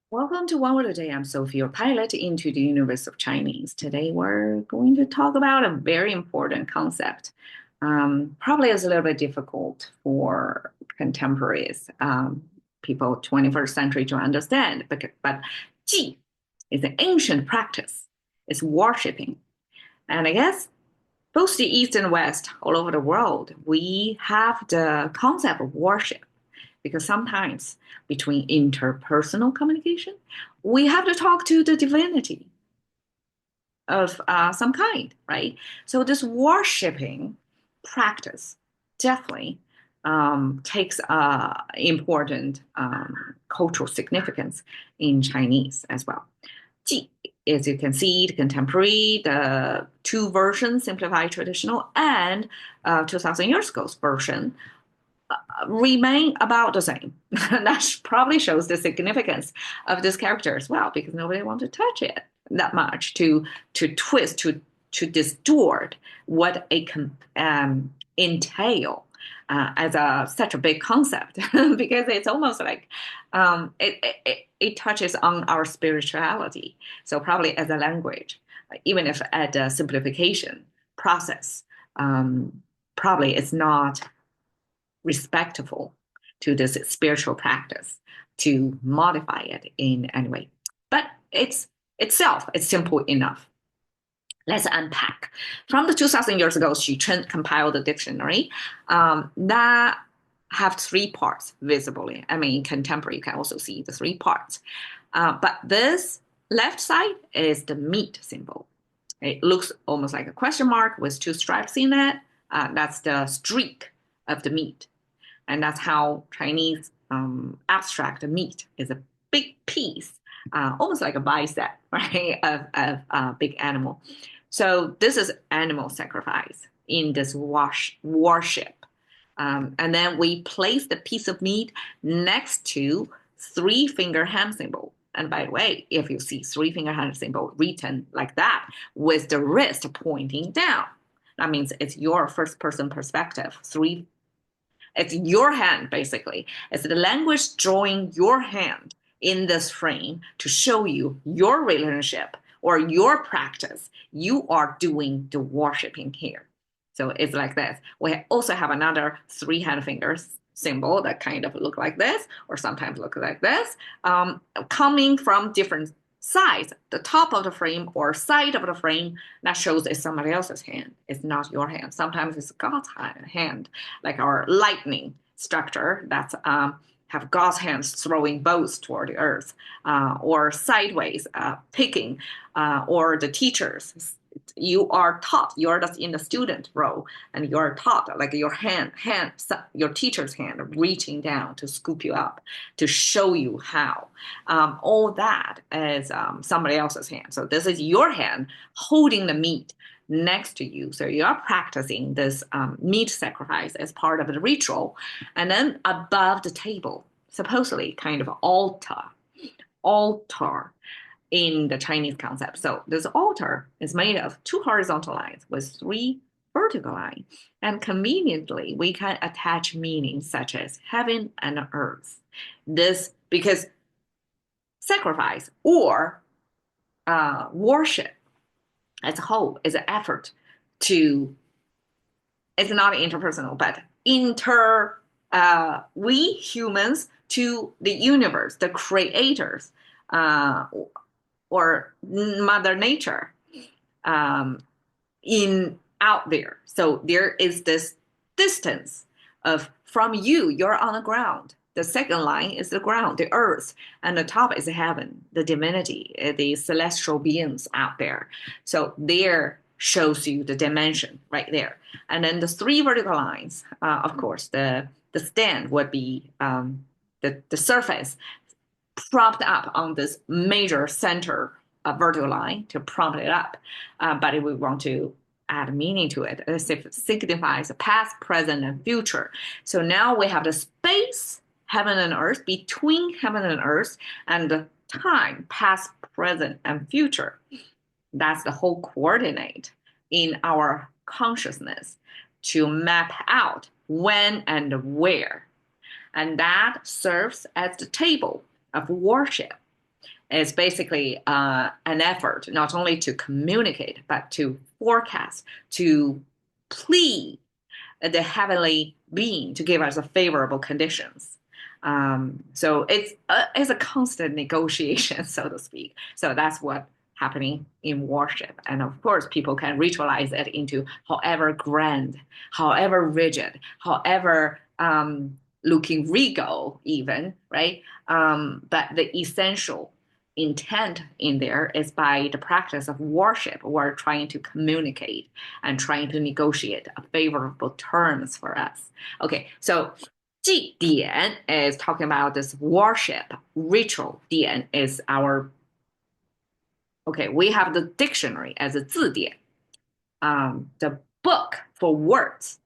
Welcome to One Word a Day. I'm Sophie, your pilot into the universe of Chinese. Today, we're going to talk about a very important concept. Probably is a little bit difficult for contemporaries, people 21st century to understand, but Ji is an ancient practice. It's worshipping. And I guess both the East and West, all over the world, we have the concept of worship because sometimes between interpersonal communication, we have to talk to the divinity of some kind, right? So this worshiping practice definitely takes important cultural significance in Chinese as well. Ji, as you can see, the contemporary, the two versions, simplified traditional, and 2,000 years ago's version remain about the same. That probably shows the significance of this character as well, because nobody wants to touch it that much to twist to distort what it can entail as such a big concept because it's almost like it touches on our spirituality. So probably as a language, even if at a simplification process, probably it's not respectful to this spiritual practice to modify it in any way. But it's simple enough. Let's unpack. From the 2,000 years ago, Xu Chen compiled the dictionary that have three parts visibly. I mean, in contemporary, you can also see the three parts. But this left side is the meat symbol. It looks almost like a question mark with two stripes in it. That's the streak of the meat. And that's how Chinese abstract meat is a big piece, almost like a bicep, right, of a big animal. So this is animal sacrifice in this worship. And then we place the piece of meat next to three finger hand symbol. And by the way, if you see three finger hand symbol written like that with the wrist pointing down, that means it's your first person perspective. It's your hand, basically. It's the language drawing your hand in this frame to show you your relationship or your practice. You are doing the worshiping here. So it's like this. We also have another three hand fingers symbol that kind of look like this, or sometimes look like this, coming from different sides, the top of the frame or side of the frame, that shows it's somebody else's hand. It's not your hand. Sometimes it's God's hand, like our lightning structure that's have God's hands throwing bows toward the earth, or sideways picking, or the teachers. You are taught, you're just in the student role, and you're taught like your your teacher's hand reaching down to scoop you up, to show you how. All that is somebody else's hand. So this is your hand holding the meat next to you. So you're practicing this meat sacrifice as part of the ritual. And then above the table, supposedly kind of altar in the Chinese concept. So this altar is made of two horizontal lines with three vertical lines. And conveniently, we can attach meanings such as heaven and earth. This because sacrifice or worship as a whole is an effort to, it's not interpersonal, but we humans to the universe, the creators, or Mother Nature in out there. So there is this distance of from you, you're on the ground. The second line is the ground, the earth, and the top is heaven, the divinity, the celestial beings out there. So there shows you the dimension right there. And then the three vertical lines, of course, the stand would be the surface propped up on this major center vertical line to prompt it up. But if we want to add meaning to it, it signifies past, present, and future. So now we have the space, heaven and earth, between heaven and earth, and the time, past, present, and future. That's the whole coordinate in our consciousness to map out when and where. And that serves as the table of worship. is basically an effort not only to communicate, but to forecast, to plead the heavenly being to give us a favorable conditions. So it's a constant negotiation, so to speak. So that's what happening in worship. And of course, people can ritualize it into however grand, however rigid, however looking regal, even, right? But the essential intent in there is by the practice of worship, we're trying to communicate and trying to negotiate favorable terms for us. Okay, so 祭典 is talking about this worship ritual. 典 is our, okay, we have the dictionary as a 字典, the book for words.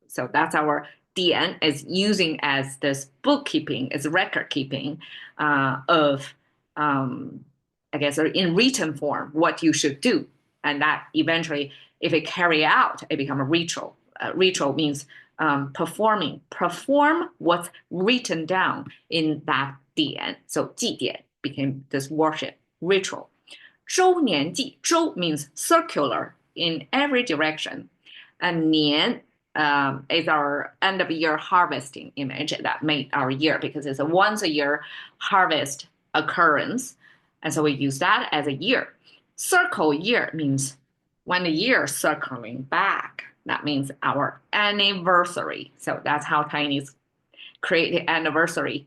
So that's our 典 is using as this bookkeeping, as record keeping of, I guess, in written form, what you should do. And that eventually, if it carry out, it become a ritual. Ritual means perform what's written down in that 典. So 祭典 became this worship ritual. 周年祭, 周 means circular in every direction. And 年 is our end of year harvesting image that made our year because it's a once a year harvest occurrence. And so we use that as a year. Circle year means when the year is circling back. That means our anniversary. So that's how Chinese create the anniversary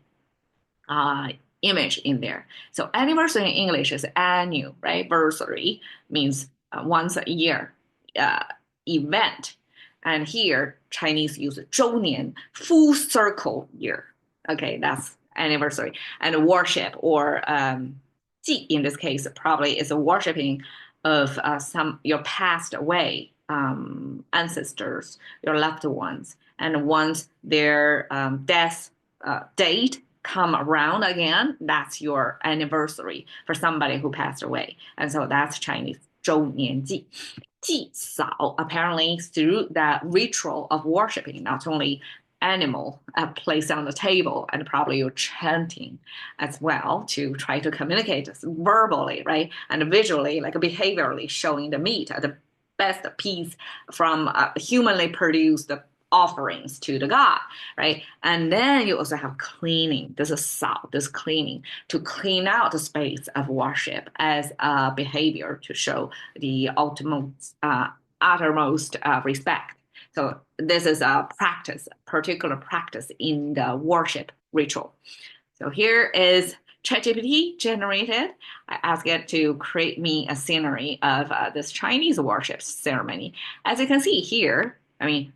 image in there. So anniversary in English is annual, right? Versary means once a year event. And here, Chinese use 周年, full circle year. Okay, that's anniversary. And worship or 祭 in this case probably is a worshiping of some your passed away ancestors, your loved ones. And once their death date come around again, that's your anniversary for somebody who passed away. And so that's Chinese 周年祭. 祭扫, apparently through that ritual of worshiping, not only animal placed on the table, and probably you're chanting as well to try to communicate verbally, right? And visually, like behaviorally showing the meat, the best piece from humanly produced offerings to the god, right? And then you also have cleaning. This is sao, this cleaning, to clean out the space of worship as a behavior to show the uttermost respect. So this is a practice, particular practice in the worship ritual. So here is ChatGPT generated. I asked it to create me a scenery of this Chinese worship ceremony. As you can see here, I mean,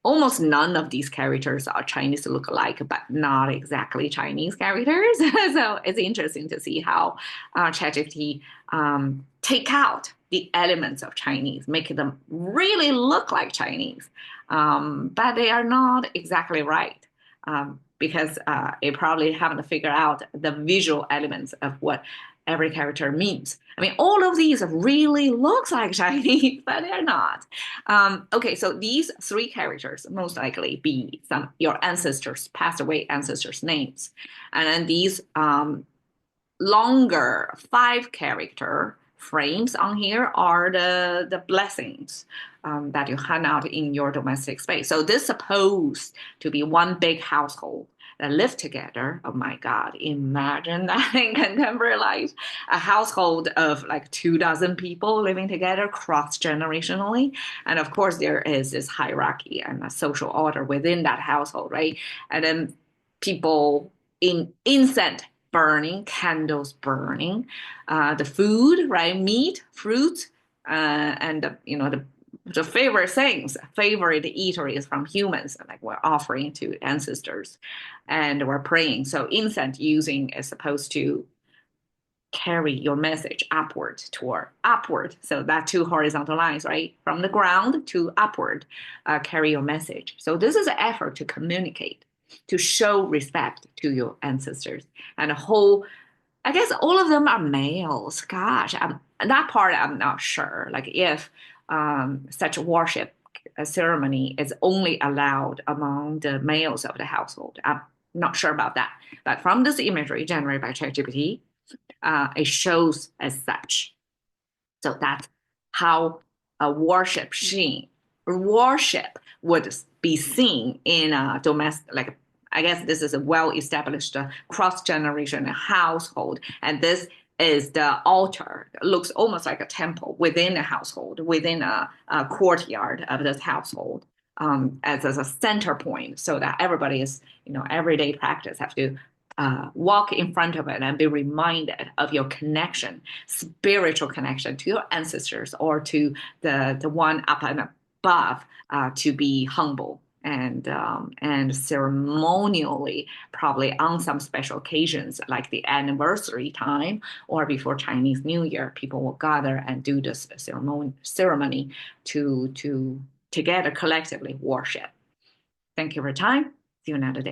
almost none of these characters are Chinese look-alike, but not exactly Chinese characters. So it's interesting to see how ChatGPT take out the elements of Chinese, make them really look like Chinese, but they are not exactly right. Because it probably haven't figured out the visual elements of what every character means. I mean, all of these really looks like Chinese, but they're not. Okay, so these three characters most likely be some your ancestors, passed away ancestors' names. And then these longer 5-character frames on here are the blessings that you hand out in your domestic space. So this is supposed to be one big household that live together. Oh my God, imagine that in contemporary life. A household of like 24 people living together cross-generationally. And of course, there is this hierarchy and a social order within that household, right? And then people in incense burning, candles burning, the food, right? Meat, fruit, and the favorite things, favorite eateries from humans, like we're offering to ancestors, and we're praying. So incense using is supposed to carry your message upward toward upward. So that two horizontal lines, right? From the ground to upward, carry your message. So this is an effort to communicate, to show respect to your ancestors. And the whole, I guess all of them are males. Gosh, that part I'm not sure. Like if such a worship ceremony is only allowed among the males of the household. I'm not sure about that. But from this imagery generated by ChatGPT, It shows as such. So that's how a worship would be seen in a domestic, like I guess this is a well-established cross-generation household, and this is the altar. It looks almost like a temple within a household, within a courtyard of this household, as a center point, so that everybody is, everyday practice have to walk in front of it and be reminded of your connection, spiritual connection to your ancestors or to the one up and above, to be humble and ceremonially, probably on some special occasions like the anniversary time or before Chinese New Year, people will gather and do this ceremony to together collectively worship. Thank you for your time. See you another day.